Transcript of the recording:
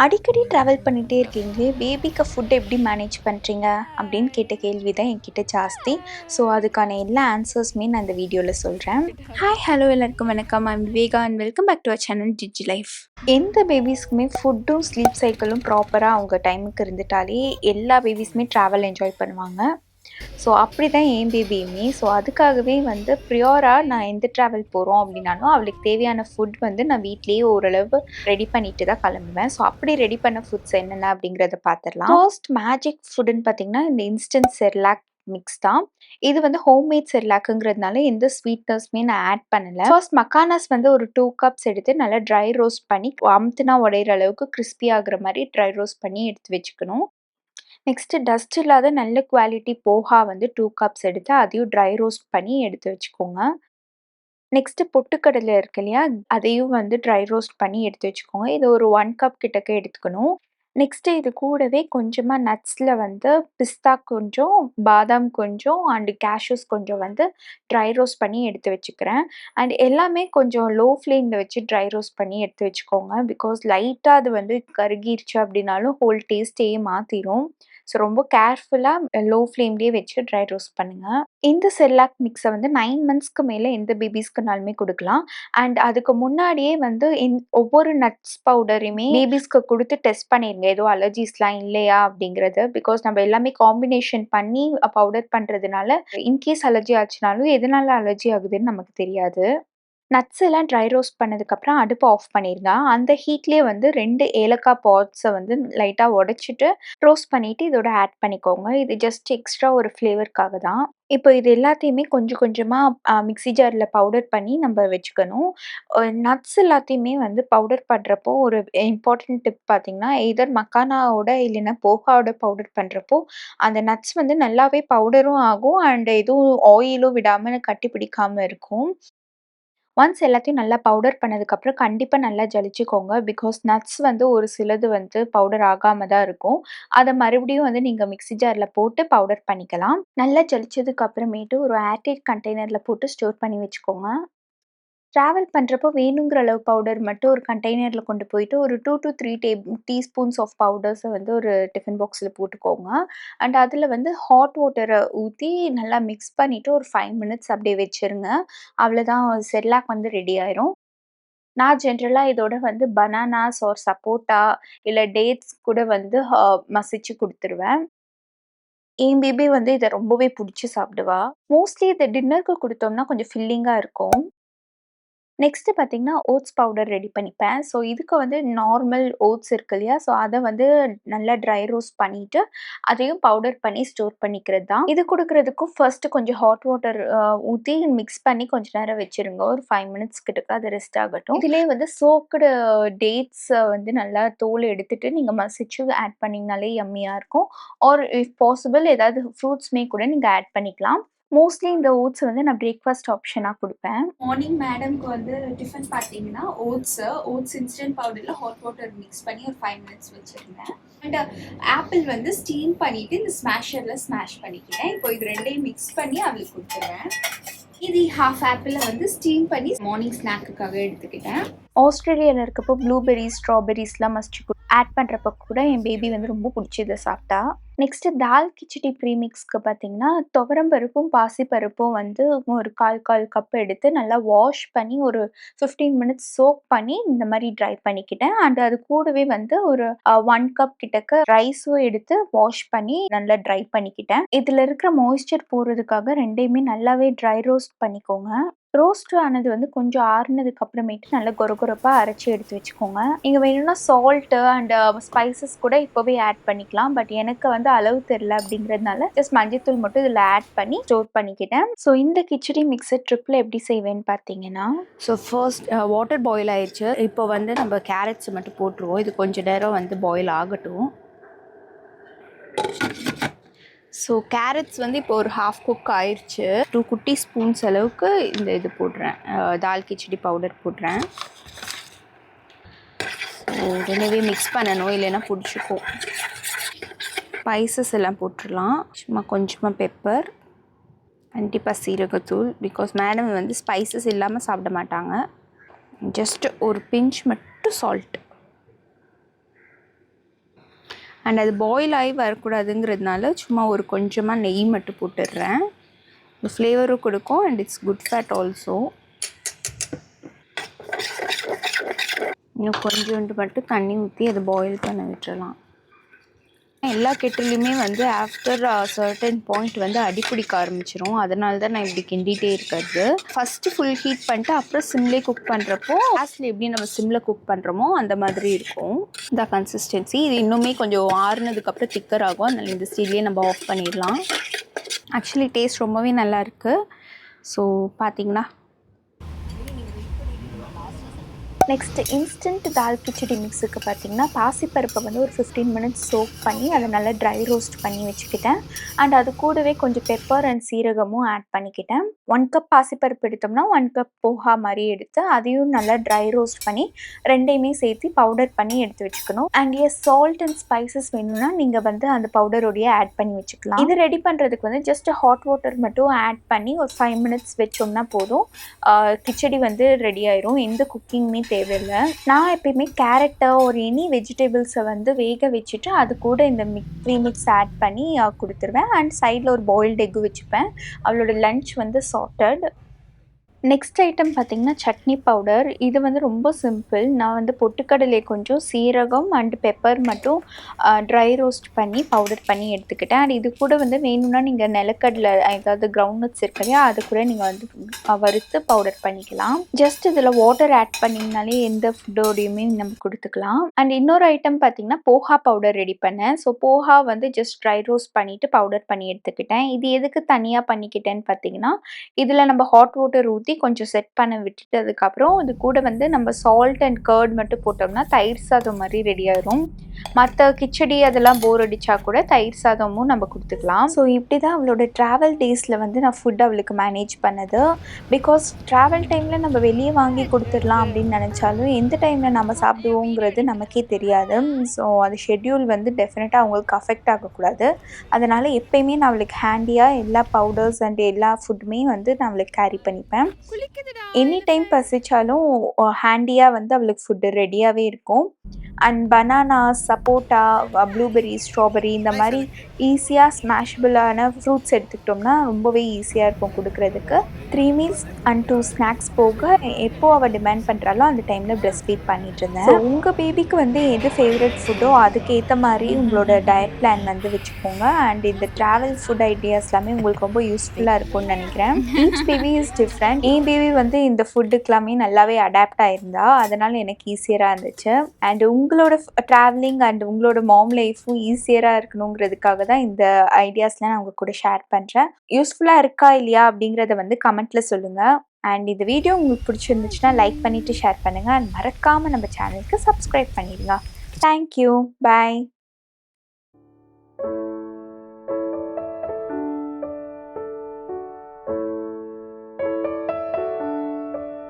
அடிக்கடி ட்ராவல் பண்ணிட்டே இருக்கீங்களே, பேபிக்கு ஃபுட் எப்படி மேனேஜ் பண்றீங்க? அப்படின்னு கேட்ட கேள்வி தான் என்கிட்ட ஜாஸ்தி. ஸோ, அதுக்கான எல்லா ஆன்சர்ஸுமே நான் இந்த வீடியோல சொல்றேன். ஹாய், ஹலோ எல்லாருக்கும் வணக்கம். I'm Viveka and welcome back to our channel Digi Life. எந்த பேபிஸ்க்குமே ஃபுட்டும், ஸ்லீப் சைக்கிளும் ப்ராப்பரா அவங்க டைமுக்கு இருந்துட்டாலே, எல்லா பேபிஸுமே ட்ராவல் என்ஜாய் பண்ணுவாங்க. ஸோ, அப்படிதான் என் பேபியுமே. ஸோ, அதுக்காகவே வந்து ப்ரியாரா நான் எந்த ட்ராவல் போறோம் அப்படின்னாலும், அவளுக்கு தேவையான ஃபுட் வந்து நான் வீட்லயே ஓரளவு ரெடி பண்ணிட்டு தான் கிளம்புவேன். ஸோ, அப்படி ரெடி பண்ண ஃபுட்ஸ் என்னென்ன அப்படிங்கிறத பார்த்துரலாம். ஃபர்ஸ்ட் மேஜிக் ஃபுட்டுன்னு பார்த்தீங்கன்னா, இந்த இன்ஸ்டன்ட் செர்லாக் மிக்ஸ் தான். இது வந்து ஹோம்மேட் செர்லாக்குங்கிறதுனால எந்த ஸ்வீட்னஸுமே நான் ஆட் பண்ணல. ஃபர்ஸ்ட் மக்கானாஸ் வந்து ஒரு 2 கப்ஸ் எடுத்து நல்லா ட்ரை ரோஸ்ட் பண்ணி, அமுத்துனா உடையிற அளவுக்கு கிரிஸ்பி ஆகுற மாரி ட்ரை ரோஸ்ட் பண்ணி எடுத்து வச்சுக்கணும். நெக்ஸ்ட்டு டஸ்ட் இல்லாத நல்ல குவாலிட்டி போஹா வந்து 2 கப்ஸ் எடுத்து அதையும் ட்ரை ரோஸ்ட் பண்ணி எடுத்து வச்சுக்கோங்க. நெக்ஸ்ட்டு பொட்டுக்கடலை இருக்கு இல்லையா? அதையும் வந்து ட்ரை ரோஸ்ட் பண்ணி எடுத்து வச்சுக்கோங்க. இது ஒரு 1 கப் கிட்டக்க எடுத்துக்கணும். நெக்ஸ்ட்டு இது கூடவே கொஞ்சமா நட்ஸில வந்து பிஸ்தா கொஞ்சம், பாதாம் கொஞ்சம் அண்ட் கேஷ்யூஸ் கொஞ்சம் வந்து ட்ரை ரோஸ்ட் பண்ணி எடுத்து வச்சுக்கிறேன். அண்ட் எல்லாமே கொஞ்சம் லோ ஃப்ளேம்ல வச்சு ட்ரை ரோஸ்ட் பண்ணி எடுத்து வச்சுக்கோங்க. பிகாஸ் லைட்டா அது வந்து கருகிருச்சு அப்படின்னாலும் ஹோல் டேஸ்ட்டையே மாத்திரும். ஸோ ரொம்ப கேர்ஃபுல்லா லோ ஃப்ளேம்லயே வச்சு ட்ரை ரோஸ்ட் பண்ணுங்க. இந்த செர்லாக் மிக்ஸ வந்து 9 மந்த்ஸ்க்கு மேல எந்த பேபிஸ்க்குனாலுமே குடுக்கலாம். அண்ட் அதுக்கு முன்னாடியே வந்து ஒவ்வொரு நட்ஸ் பவுடரையுமே பேபிஸ்க்கு குடுத்து டெஸ்ட் பண்ணிருங்க. எதுவும் அலர்ஜீஸ்லாம் இல்லையா அப்படிங்கிறது. பிகாஸ் நம்ம எல்லாமே காம்பினேஷன் பண்ணி பவுடர் பண்றதுனால, இன்கேஸ் அலர்ஜி ஆச்சுனாலும் எதனால அலர்ஜி ஆகுதுன்னு நமக்கு தெரியாது. நட்ஸ் எல்லாம் ட்ரை ரோஸ்ட் பண்ணதுக்கப்புறம் அடுப்ப ஆஃப் பண்ணிருங்க. அந்த ஹீட்லயே வந்து 2 ஏலக்காய் பாட்ஸ வந்து லைட்டா உடைச்சுட்டு, ரோஸ்ட் பண்ணிட்டு இதோட ஆட் பண்ணிக்கோங்க. இது ஜஸ்ட் எக்ஸ்ட்ரா ஒரு ஃப்ளேவர்க்காக தான். இப்போ இது எல்லாத்தையுமே கொஞ்சம் கொஞ்சமா மிக்ஸி ஜார்ல பவுடர் பண்ணி நம்ப வச்சுக்கணும். நட்ஸ் எல்லாத்தையுமே வந்து பவுடர் பண்றப்போ ஒரு இம்பார்ட்டன்ட் டிப் பார்த்தீங்கன்னா, எய்தர் மக்கானாவோட இல்லைன்னா போஹாவோட பவுடர் பண்றப்போ, அந்த நட்ஸ் வந்து நல்லாவே பவுடரும் ஆகும் அண்ட் எதுவும் ஆயிலும் விடாம கட்டி பிடிக்காம இருக்கும். ஒன்ஸ் எல்லாத்தையும் நல்லா பவுடர் பண்ணதுக்கப்புறம் கண்டிப்பா நல்லா ஜலிச்சுக்கோங்க. பிகாஸ் நட்ஸ் வந்து ஒரு சிலது வந்து பவுடர் ஆகாம தான் இருக்கும். அத மறுபடியும் வந்து நீங்க மிக்ஸி ஜார்ல போட்டு பவுடர் பண்ணிக்கலாம். நல்லா ஜலிச்சதுக்கு அப்புறமேட்டு ஒரு ஏர்டைட் கண்டெய்னர்ல போட்டு ஸ்டோர் பண்ணி வச்சுக்கோங்க. ட்ராவல் பண்றப்போ வேணுங்கிற அளவு பவுடர் மட்டும் ஒரு கண்டெய்னர்ல கொண்டு போயிட்டு ஒரு 2 டூ 3 டீஸ்பூன்ஸ் ஆஃப் பவுடர்ஸ வந்து ஒரு டிஃபன் பாக்ஸ்ல போட்டுக்கோங்க. அண்ட் அதில வந்து ஹாட் வாட்டர ஊத்தி நல்லா மிக்ஸ் பண்ணிட்டு ஒரு 5 மினிட்ஸ் அப்படியே வச்சுருங்க. அவ்வளோதான் செர்லாக் வந்து ரெடி ஆயிரும். நான் ஜென்ரலா இதோட வந்து பனானாஸ் ஆர் சப்போட்டா இல்ல டேட்ஸ் கூட வந்து மசிச்சு குடுத்துருவேன். என் பேபி வந்து இத ரொம்பவே புடிச்சு சாப்பிடுவா. மோஸ்ட்லி இத டின்னருக்கு குடுத்தோம்னா கொஞ்சம் ஃபில்லிங்கா இருக்கும். நெக்ஸ்ட்டு பார்த்தீங்கன்னா, ஓட்ஸ் பவுடர் ரெடி பண்ணிப்பேன். ஸோ, இதுக்கு வந்து நார்மல் ஓட்ஸ் இருக்கு இல்லையா? ஸோ, அத வந்து நல்லா ட்ரை ரோஸ்ட் பண்ணிட்டு, அதையும் பவுடர் பண்ணி ஸ்டோர் பண்ணிக்கிறது தான். இது குடுக்குறதுக்கும் ஃபர்ஸ்ட்டு கொஞ்சம் ஹாட் வாட்டர் ஊத்தி மிக்ஸ் பண்ணி கொஞ்ச நேரம் வச்சுருங்க. ஒரு 5 மினிட்ஸ் கிட்டக்க அது ரெஸ்ட் ஆகட்டும். இதிலேயே வந்து சோக்டு டேட்ஸ வந்து நல்லா தோல் எடுத்துட்டு நீங்க மசிச்சு ஆட் பண்ணீங்கனாலே யம்மியா இருக்கும். ஆர் இஃப் பாசிபிள் ஏதாவது ஃப்ரூட்ஸ்மே கூட நீங்க ஆட் பண்ணிக்கலாம். மோஸ்ட்லி இந்த ஓட்ஸ் வந்து நான் பிரேக்ஃபாஸ்ட் ஆப்ஷனா குடுப்பேன். மார்னிங் மேடம்க்கு வந்து டிஃபன் பார்த்தீங்கன்னா, ஓட்ஸ் இன்ஸ்டன்ட் பவுடர்ல ஹாட் வாட்டர் மிக்ஸ் பண்ணி ஒரு 5 மினிட்ஸ் வச்சிருந்தேன். அண்ட் ஆப்பிள் வந்து ஸ்டீம் பண்ணிட்டு இந்த ஸ்மாஷர்ல ஸ்மாஷ் பண்ணிக்கிட்டேன். இப்போ இது 2யும் மிக்ஸ் பண்ணி அவளுக்கு குடுத்துருவேன். இது ஹாஃப் ஆப்பிள வந்து ஸ்டீம் பண்ணி மார்னிங் ஸ்நாக்குக்காக எடுத்துக்கிட்டேன். ஆஸ்திரேலியால இருக்கப்போ ப்ளூபெர்ரீஸ், ஸ்ட்ராபெர்ரீஸ்லாம் மசிச்சு ஆட் பண்றப்ப கூட என் பேபி வந்து ரொம்ப புடிச்சு இத சாப்பிட்டா. நெக்ஸ்ட்டு தால் கிச்சடி ப்ரீமிக்ஸ்க்கு பார்த்தீங்கன்னா, துவரம் பருப்பும், பாசிப்பருப்பும் வந்து ஒரு 1/4 கப் எடுத்து நல்லா வாஷ் பண்ணி ஒரு 15 மினிட்ஸ் சோக் பண்ணி இந்த மாரி ட்ரை பண்ணிக்கிட்டேன். அண்ட் அது கூடவே வந்து ஒரு 1 கப் கிட்டக்க ரைஸும் எடுத்து வாஷ் பண்ணி நல்லா ட்ரை பண்ணிக்கிட்டேன். இதுல இருக்கிற மாய்ஸ்சர் போறதுக்காக 2யுமே நல்லாவே ட்ரை ரோஸ்ட் பண்ணிக்கோங்க. ரோஸ்ட் ஆனது வந்து கொஞ்சம் ஆறுனதுக்கு அப்புறமேட்டு நல்லா கொரகொரப்பா அரைச்சு எடுத்து வச்சுக்கோங்க. நீங்க வேணும்னா சால்ட்டு அண்ட் ஸ்பைசஸ் கூட இப்பவே ஆட் பண்ணிக்கலாம். பட் எனக்கு வந்து அளவு தெரியல அப்படிங்கிறதுனால ஜஸ்ட் மஞ்சள்தூள் மட்டும் இதில ஆட் பண்ணி ஸ்டோர் பண்ணிக்கிட்டேன். ஸோ இந்த கிச்சடி மிக்ஸர் ட்ரிப்ல எப்படி செய்வேன்னு பார்த்தீங்கன்னா, ஃபர்ஸ்ட் வாட்டர் பாயில் ஆயிடுச்சு. இப்போ வந்து நம்ம கேரட்ஸ் மட்டும் போட்டுருவோம். இது கொஞ்ச நேரம் வந்து பாயில் ஆகட்டும். ஸோ கேரட்ஸ் வந்து இப்போ ஒரு ஹாஃப் குக் ஆயிடுச்சு. 2 குட்டி ஸ்பூன்ஸ் அளவுக்கு இந்த இது போடுறேன். தால் கிச்சடி பவுடர் போடுறேன். ஸோ ரெண்டுமே மிக்ஸ் பண்ணணும், இல்லைன்னா பிடிச்சிக்கும். ஸ்பைசஸ் எல்லாம் போட்டுடலாம். சும்மா கொஞ்சமாக பெப்பர், கண்டிப்பாக சீரகத்தூள். பிகாஸ் மேடம் வந்து ஸ்பைசஸ் இல்லாமல் சாப்பிட மாட்டாங்க. ஜஸ்ட் ஒரு பிஞ்ச் மட்டும் சால்ட். அண்ட் அது பாயில் ஆகி வரக்கூடாதுங்கிறதுனால சும்மா ஒரு கொஞ்சமாக நெய் மட்டும் போட்டுடுறேன். இந்த ஃப்ளேவரும் கொடுக்கும் and it's good fat also. இன்னும் கொஞ்சோண்டு மட்டும் தண்ணி ஊற்றி அதை பாயில் பண்ண விட்டுறலாம். எல்லா கெட்டிலையுமே வந்து ஆஃப்டர் சர்டன் பாயிண்ட் வந்து அடிப்பிடிக்க ஆரம்பிச்சிரும். அதனால தான் நான் இப்படி கிண்டிகிட்டே இருக்கிறது. ஃபஸ்ட்டு ஃபுல் ஹீட் பண்ணிட்டு அப்புறம் சிம்லேயே குக் பண்ணுறப்போ கேஸில் எப்படி நம்ம சிம்மில் குக் பண்ணுறோமோ அந்த மாதிரி இருக்கும் இந்த கன்சிஸ்டன்சி. இது இன்னுமே கொஞ்சம் ஆறுனதுக்கப்புறம் திக்கர் ஆகும். அதனால் இந்த ஸ்டீல்லேயே நம்ம ஆஃப் பண்ணிடலாம். ஆக்சுவலி டேஸ்ட் ரொம்பவே நல்லாயிருக்கு. ஸோ பார்த்தீங்கன்னா நெக்ஸ்ட்டு இன்ஸ்டன்ட் தால் கிச்சடி மிக்ஸுக்கு பார்த்திங்கன்னா பாசிப்பருப்பை வந்து ஒரு 15 மினிட்ஸ் சோக் பண்ணி அதை நல்லா ட்ரை ரோஸ்ட் பண்ணி வச்சுக்கிட்டேன். அண்ட் அது கூடவே கொஞ்சம் பெப்பர் அண்ட் சீரகமும் ஆட் பண்ணிக்கிட்டேன். 1 கப் பாசிப்பருப்பு எடுத்தோம்னா 1 கப் போஹா மாதிரி எடுத்து அதையும் நல்லா ட்ரை ரோஸ்ட் பண்ணி ரெண்டையுமே சேர்த்து பவுடர் பண்ணி எடுத்து வச்சுக்கணும். அண்ட் சால்ட் அண்ட் ஸ்பைசஸ் வேணும்னா நீங்கள் வந்து அந்த பவுடரோடையே ஆட் பண்ணி வச்சுக்கலாம். இது ரெடி பண்ணுறதுக்கு வந்து ஜஸ்ட் ஹாட் வாட்டர் மட்டும் ஆட் பண்ணி ஒரு 5 மினிட்ஸ் வச்சோம்னா போதும். கிச்சடி வந்து ரெடி ஆயிரும். எந்த குக்கிங்குமே தேவையில்லை. நான் எப்பயுமே கேரட்டை ஒரு எனி வெஜிடபிள்ஸை வந்து வேக வச்சுட்டு அது கூட இந்த ப்ரீமிக்ஸ் ஆட் பண்ணி கொடுத்துருவேன். அண்ட் சைடில் ஒரு பாயில்டு எக்கு வச்சுப்பேன். அவளோட லன்ச் வந்து சார்ட்டட். நெக்ஸ்ட் ஐட்டம் பார்த்திங்கன்னா சட்னி பவுடர். இது வந்து ரொம்ப சிம்பிள். நான் வந்து பொட்டுக்கடலை கொஞ்சம் சீரகம் அண்ட் பெப்பர் மட்டும் ட்ரை ரோஸ்ட் பண்ணி பவுடர் பண்ணி எடுத்துக்கிட்டேன். அண்ட் இது கூட வந்து வேணும்னா நீங்கள் நிலக்கடலை ஏதாவது கிரவுண்ட் நட்ஸ் இருக்கு இல்லையா அது கூட நீங்கள் வந்து வறுத்து பவுடர் பண்ணிக்கலாம். ஜஸ்ட் இதில் வாட்டர் ஆட் பண்ணிங்கனாலே எந்த ஃபுட்டோடையுமே நம்ம கொடுத்துக்கலாம். அண்ட் இன்னொரு ஐட்டம் பார்த்திங்கன்னா போஹா பவுடர் ரெடி பண்ணேன். ஸோ போஹா வந்து ஜஸ்ட் ட்ரை ரோஸ்ட் பண்ணிவிட்டு பவுடர் பண்ணி எடுத்துக்கிட்டேன். இது எதுக்கு தனியாக பண்ணிக்கிட்டேன்னு பார்த்தீங்கன்னா இதில் நம்ம ஹாட் வாட்டர் ஊற்றி கொஞ்சம் செட் பண்ண விட்டுட்டு அதுக்கப்புறம் இது கூட வந்து நம்ம சால்ட் அண்ட் கர்ட் மட்டும் போட்டோம்னா தயிர் சாதம் மாதிரி ரெடி ஆயிரும். மற்ற கிச்சடி அதெல்லாம் போர் அடித்தா கூட தயிர் சாதமும் நம்ம கொடுத்துக்கலாம். ஸோ இப்படி தான் அவளோட ட்ராவல் டேஸில் வந்து நான் ஃபுட் அவளுக்கு மேனேஜ் பண்ணது. பிகாஸ் ட்ராவல் டைமில் நம்ம வெளியே வாங்கி கொடுத்துடலாம் அப்படின்னு நினச்சாலும் எந்த டைமில் நம்ம சாப்பிடுவோங்கிறது நமக்கே தெரியாது. ஸோ அது ஷெட்யூல் வந்து டெஃபினட்டாக அவங்களுக்கு அஃபெக்ட் ஆகக்கூடாது. அதனால் எப்போயுமே நான் அவளுக்கு ஹேண்டியாக எல்லா பவுடர்ஸ் அண்ட் எல்லா ஃபுட்டுமே வந்து நான் அவளுக்கு கேரி பண்ணிப்பேன். எனி டைம் பசிச்சாலும் ஹேண்டியாக வந்து அவளுக்கு ஃபுட்டு ரெடியாகவே இருக்கும். அண்ட் பனானா, சப்போட்டா, ப்ளூபெர்ரி, ஸ்ட்ராபெர்ரி இந்த மாதிரி ஈஸியாக ஸ்மாஷபிளான ஃப்ரூட்ஸ் எடுத்துக்கிட்டோம்னா ரொம்பவே ஈஸியாக இருக்கும் கொடுக்குறதுக்கு. 3 மீல்ஸ் அண்ட் 2 ஸ்நாக்ஸ் போக எப்போது அவள் டிமாண்ட் பண்ணுறாலோ அந்த டைமில் ப்ரெஸ்ட் ஃபீட் பண்ணிட்டு இருந்தேன். ஸோ உங்கள் பேபிக்கு வந்து எது ஃபேவரட் ஃபுட்டோ அதுக்கேற்ற மாதிரி உங்களோட டயட் பிளான் வந்து வச்சுக்கோங்க. அண்ட் இந்த ட்ராவல் ஃபுட் ஐடியாஸ் எல்லாமே உங்களுக்கு ரொம்ப யூஸ்ஃபுல்லாக இருக்கும்னு நினைக்கிறேன். Each baby is different. N baby வந்து இந்த ஃபுட்டுக்கு எல்லாமே நல்லாவே அடாப்ட் ஆயிருந்தா. அதனால் எனக்கு ஈஸியராக இருந்துச்சு. அண்ட் உங்களோட ட்ராவலிங் அண்ட் உங்களோட மாம் லைஃப்பும் ஈஸியராக இருக்கணுங்கிறதுக்காக தான் இந்த ஐடியாஸ்லாம் நான் உங்கள் கூட ஷேர் பண்ணுறேன். யூஸ்ஃபுல்லாக இருக்கா இல்லையா அப்படிங்கிறத வந்து கமெண்ட்டில் சொல்லுங்கள். அண்ட் இந்த வீடியோ உங்களுக்கு பிடிச்சிருந்துச்சுன்னா லைக் பண்ணிவிட்டு ஷேர் பண்ணுங்கள். அண்ட் மறக்காமல் நம்ம சேனலுக்கு சப்ஸ்கிரைப் பண்ணிடுங்க. தேங்க்யூ. பாய்.